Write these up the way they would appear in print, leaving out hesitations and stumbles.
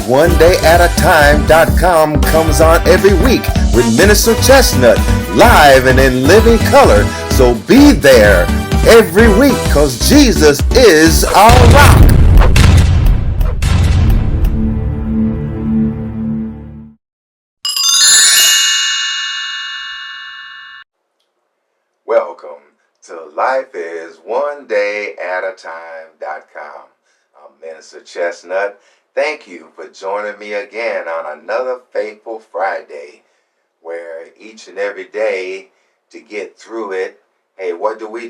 OneDayAtATime.com comes on every week with Minister Chestnut, live and in living color. So be there every week, because Jesus is our rock. Welcome to Life is OneDayAtATime.com. I'm Minister Chestnut. Thank you for joining me again on another faithful Friday, where each and every day to get through it, hey, what do? We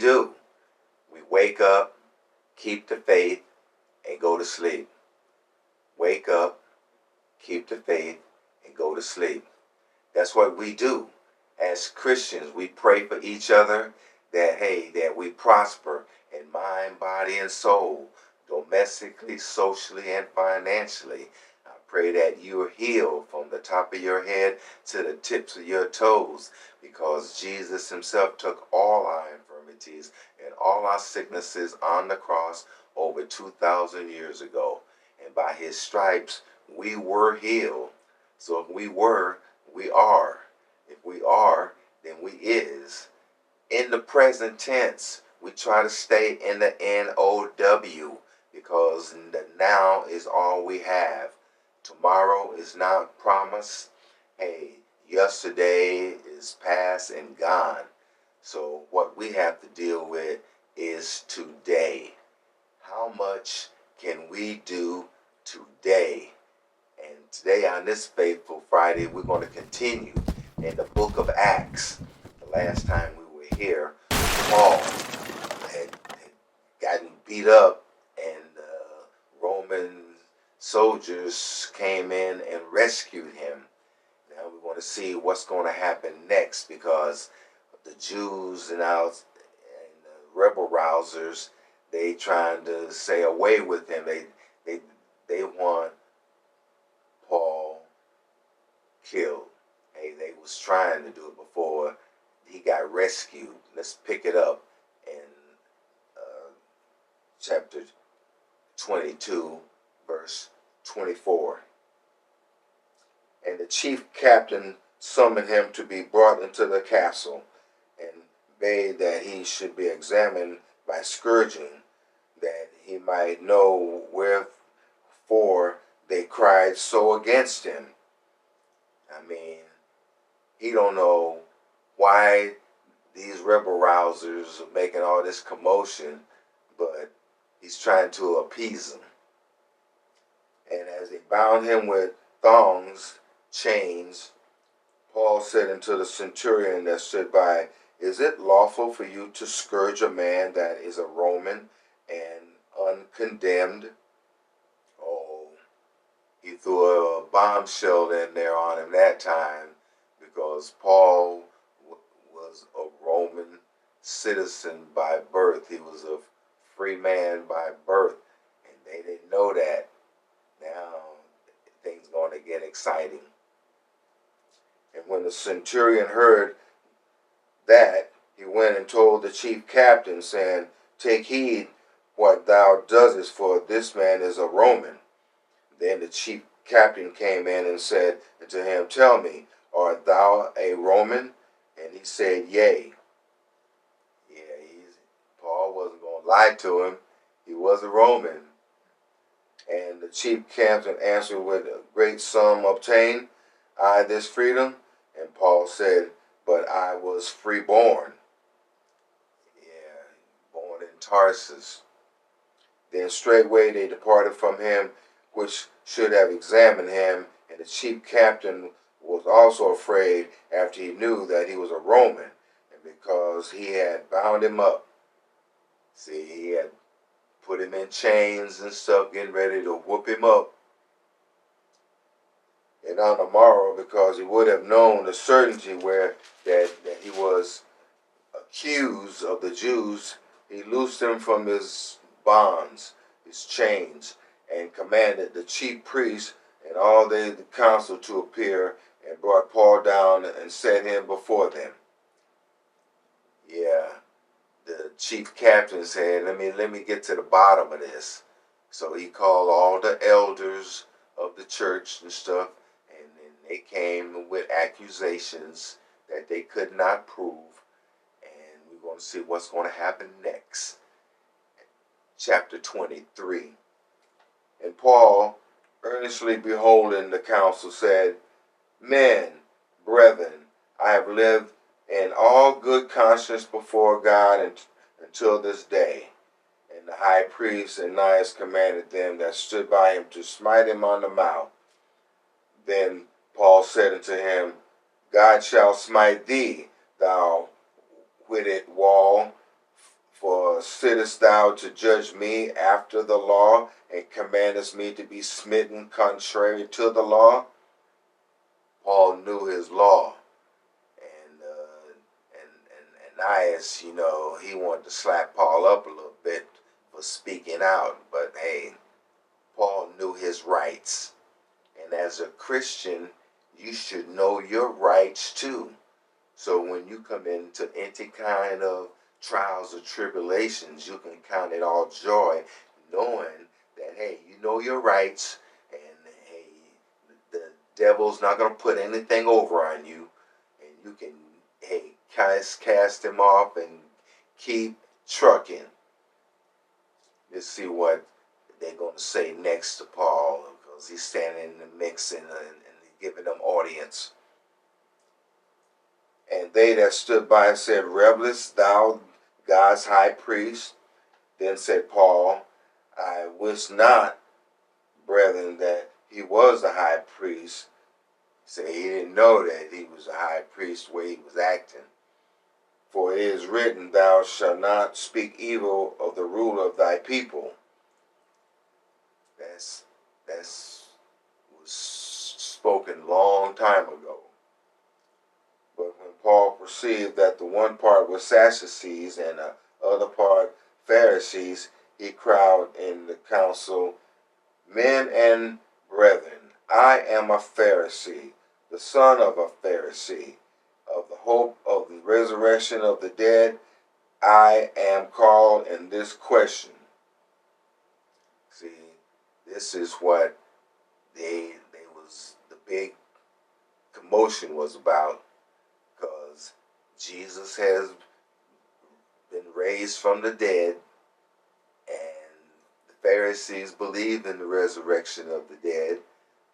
wake up, keep the faith, and go to sleep. Wake up, keep the faith, and go to sleep. That's what we do. As Christians, we pray for each other that we prosper in mind, body, and soul, domestically, socially, and financially. I pray that you're healed from the top of your head to the tips of your toes, because Jesus himself took all our infirmities and all our sicknesses on the cross over 2,000 years ago. And by his stripes, we were healed. So if we were, we are. If we are, then we is. In the present tense, we try to stay in the NOW, because the now is all we have. Tomorrow is not promised. Hey, yesterday is past and gone. So what we have to deal with is today. How much can we do today? And today, on this faithful Friday, we're going to continue in the book of Acts. The last time we were here, Paul had gotten beat up, and Roman soldiers came in and rescued him. Now we want to see what's going to happen next, because the Jews and the rebel rousers, they trying to say away with him. They want Paul killed. Hey, they was trying to do it before he got rescued. Let's pick it up in chapter 22, verse 24. And the chief captain summoned him to be brought into the castle, and bade that he should be examined by scourging, that he might know wherefore they cried so against him. I mean, he don't know why these rebel rousers are making all this commotion, but he's trying to appease them. And as they bound him with thongs, chains, Paul said unto the centurion that stood by, Is it lawful for you to scourge a man that is a Roman and uncondemned? Oh, he threw a bombshell in there on him that time, because Paul was a Roman citizen by birth. He was a free man by birth, and they didn't know that. Now things going to get exciting. And when the centurion heard that, he went and told the chief captain, saying, Take heed what thou doest, for this man is a Roman. Then the chief captain came in and said unto him, Tell me, art thou a Roman? And he said, Yea. Paul wasn't going to lie to him. He was a Roman. And the chief captain answered, With a great sum obtained I this freedom? And Paul said, But I was freeborn. Born in Tarsus. Then straightway they departed from him, which should have examined him. And the chief captain was also afraid, after he knew that he was a Roman, and because he had bound him up. See, he had put him in chains and stuff, getting ready to whoop him up. And on the morrow, because he would have known the certainty that he was accused of the Jews, he loosed him from his bonds, his chains, and commanded the chief priests and all the council to appear, and brought Paul down and set him before them. The chief captain said, let me get to the bottom of this. So he called all the elders of the church and stuff, and then they came with accusations that they could not prove, and we're going to see what's going to happen next. Chapter 23. And Paul, earnestly beholding the council, said, Men, brethren, I have lived in all good conscience before God until this day. And the high priest Ananias commanded them that stood by him to smite him on the mouth. Then Paul said unto him, God shall smite thee, thou witted wall, for sittest thou to judge me after the law, and commandest me to be smitten contrary to the law? Paul knew his law, and Ananias, he wanted to slap Paul up a little bit for speaking out, but hey, Paul knew his rights, and as a Christian, you should know your rights too. So when you come into any kind of trials or tribulations, you can count it all joy, knowing that, hey, you know your rights, and hey, the devil's not going to put anything over on you, and you can, hey, cast him off and keep trucking. Let's see what they're going to say next to Paul, because he's standing in the mix and giving them audience. And they that stood by said, Revelest thou God's high priest? Then said Paul, I wist not, brethren, that he was the high priest. He said he didn't know that he was a high priest the way he was acting. For it is written, Thou shalt not speak evil of the ruler of thy people. That's was spoken long time ago. But when Paul perceived that the one part was Sadducees and the other part Pharisees, he cried in the council, Men and brethren, I am a Pharisee, the son of a Pharisee. Of the hope of the resurrection of the dead, I am called in this question. See, this is what the big commotion was about, because Jesus has been raised from the dead, and the Pharisees believed in the resurrection of the dead,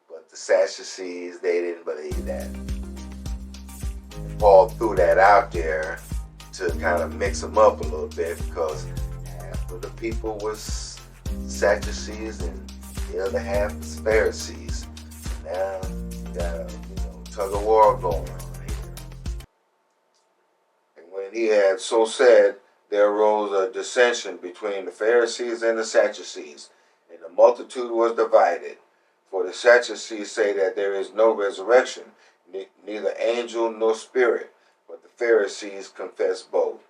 but the Sadducees, they didn't believe that. And Paul threw that out there to kind of mix them up a little bit, because half of the people was Sadducees and the other half was Pharisees. Now you got a tug of war going on here. And when he had so said, there arose a dissension between the Pharisees and the Sadducees, and the multitude was divided. For the Sadducees say that there is no resurrection, neither angel nor spirit, but the Pharisees confess both.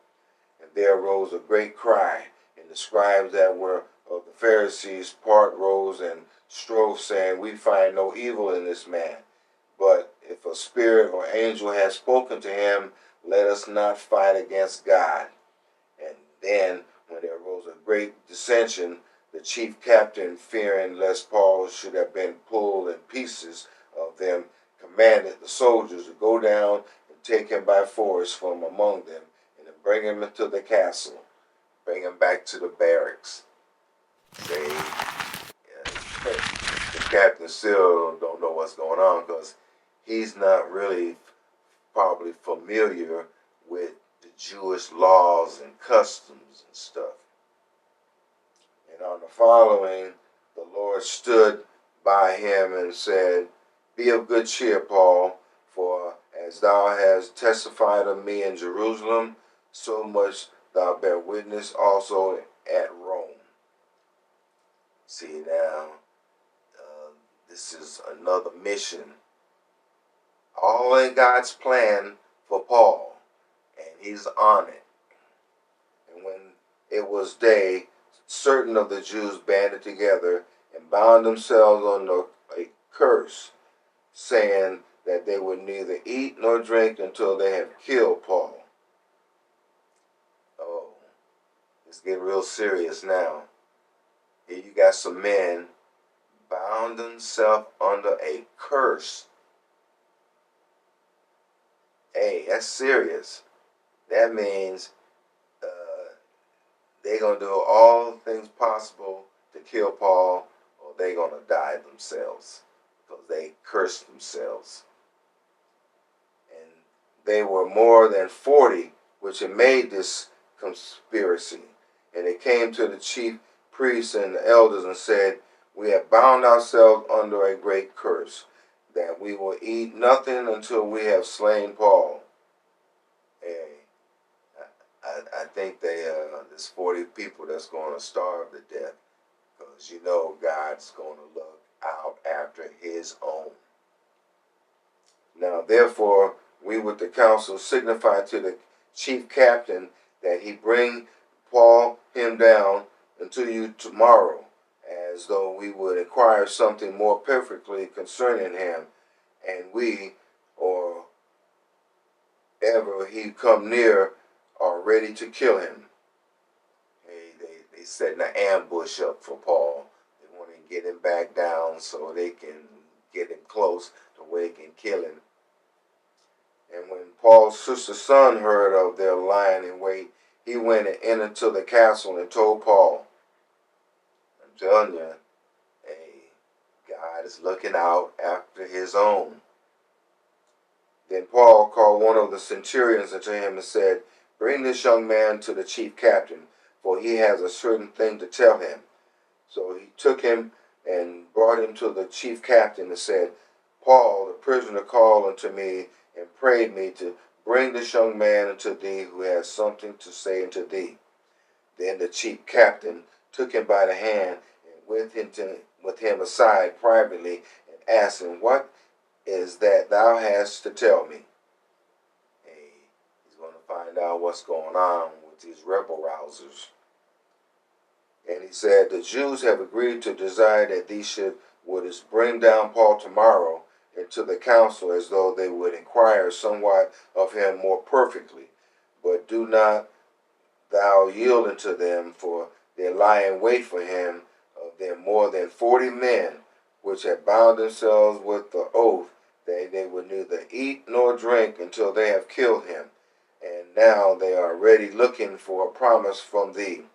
And there arose a great cry, and the scribes that were of the Pharisees part rose and strove, saying, We find no evil in this man. But if a spirit or angel has spoken to him, let us not fight against God. And then, when there arose a great dissension, the chief captain, fearing lest Paul should have been pulled in pieces of them, commanded the soldiers to go down and take him by force from among them, and to bring him into the castle, bring him back to the barracks. The captain still don't know what's going on, because he's not really probably familiar with the Jewish laws and customs and stuff. And on the following, the Lord stood by him and said, Be of good cheer, Paul, for as thou hast testified of me in Jerusalem, so much thou bear witness also at Rome. See now, this is another mission, all in God's plan for Paul, and he's on it. And when it was day, certain of the Jews banded together and bound themselves under a curse, saying that they would neither eat nor drink until they have killed Paul. Oh, it's getting real serious now. Here you got some men bound himself under a curse. Hey, that's serious. That means they're going to do all things possible to kill Paul, or they're going to die themselves because they cursed themselves. And they were more than 40 which had made this conspiracy. And they came to the chief priests and the elders and said, "We have bound ourselves under a great curse, that we will eat nothing until we have slain Paul." Hey, I think there's 40 people that's going to starve to death, because you know God's going to look out after his own. Now, therefore, we with the council signify to the chief captain that he bring him down unto you tomorrow, as though we would inquire something more perfectly concerning him, and we, or ever he come near, are ready to kill him. Hey, they setting an ambush up for Paul. They want to get him back down so they can get him close to where they can kill him. And when Paul's sister's son heard of their lying in wait, he went and entered into the castle and told Paul. I'm telling you, hey, God is looking out after his own. Then Paul called one of the centurions unto him and said, "Bring this young man to the chief captain, for he has a certain thing to tell him." So he took him and brought him to the chief captain and said, "Paul, the prisoner, called unto me and prayed me to bring this young man unto thee, who has something to say unto thee." Then the chief captain took him by the hand and went with him aside privately and asked him, "What is that thou hast to tell me?" Hey, he's going to find out what's going on with these rebel rousers. And he said, "The Jews have agreed to desire that thee would bring down Paul tomorrow into the council, as though they would inquire somewhat of him more perfectly. But do not thou yield unto them, for they lie in wait for him of them more than 40 men, which have bound themselves with the oath that they would neither eat nor drink until they have killed him. And now they are ready looking for a promise from thee."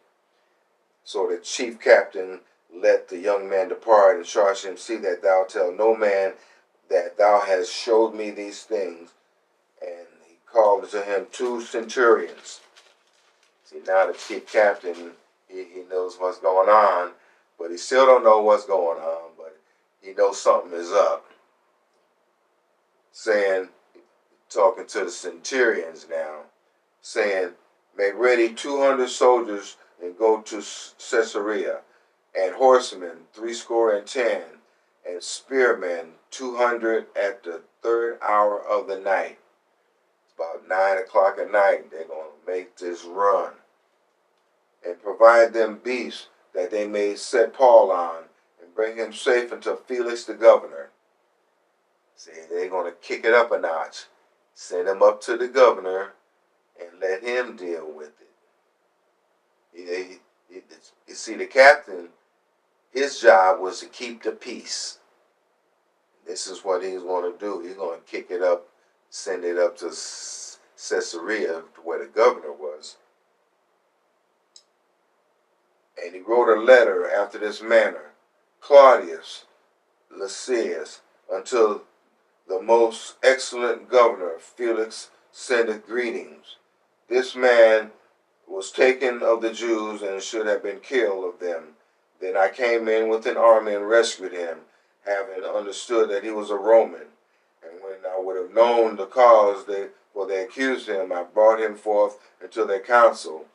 So the chief captain let the young man depart and charged him, "See that thou tell no man that thou hast showed me these things." And he called to him 2 centurions. See, now the chief captain, he knows what's going on, but he still don't know what's going on, but he knows something is up. Saying, talking to the centurions now, saying, "Make ready 200 soldiers and go to Caesarea, and horsemen 70, and spearmen 200 at the 3rd hour of the night." It's about 9 o'clock at night. They're going to make this run. "And provide them beasts that they may set Paul on and bring him safe unto Felix the governor." See, they're going to kick it up a notch. Send him up to the governor and let him deal with it. You see, the captain, his job was to keep the peace. This is what he's going to do. He's going to kick it up, send it up to Caesarea, where the governor was. And he wrote a letter after this manner: "Claudius Lysias, unto the most excellent governor Felix sendeth greetings. This man was taken of the Jews and should have been killed of them. Then I came in with an army and rescued him, having understood that he was a Roman. And when I would have known the cause for they accused him, I brought him forth into their council,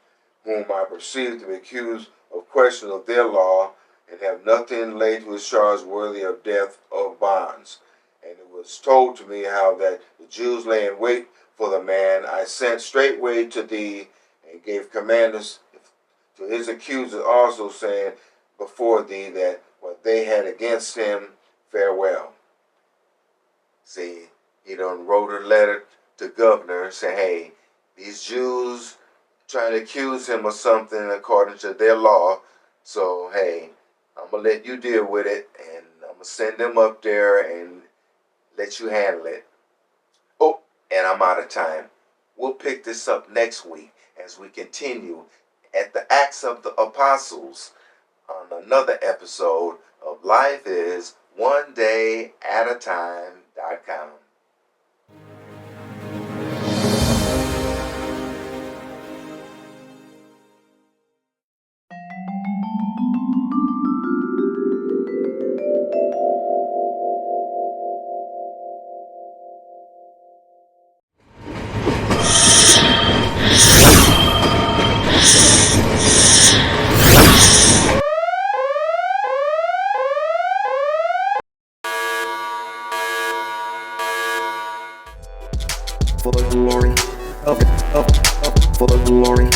whom I perceived to be accused of questions of their law, and have nothing laid to his charge worthy of death or bonds. And it was told to me how that the Jews lay in wait for the man. I sent straightway to thee, and gave commandments to his accusers also, saying before thee that what they had against him, farewell." See, he done wrote a letter to governor saying, "Hey, these Jews trying to accuse him of something according to their law. So, hey, I'm going to let you deal with it, and going to send them up there and let you handle it. Oh, and I'm out of time. We'll pick this up next week as we continue at the Acts of the Apostles on another episode of Life is One Day at a Time.com. For the glory of for the glory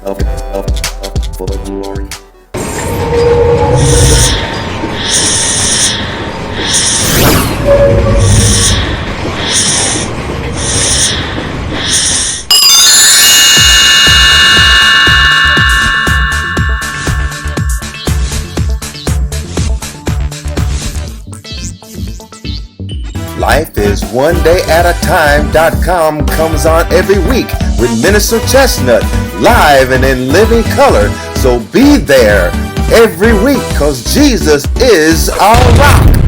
of for the glory. Life is One Day at a Time.com comes on every week with Minister Chestnut, live and in living color. So be there every week, because Jesus is our rock.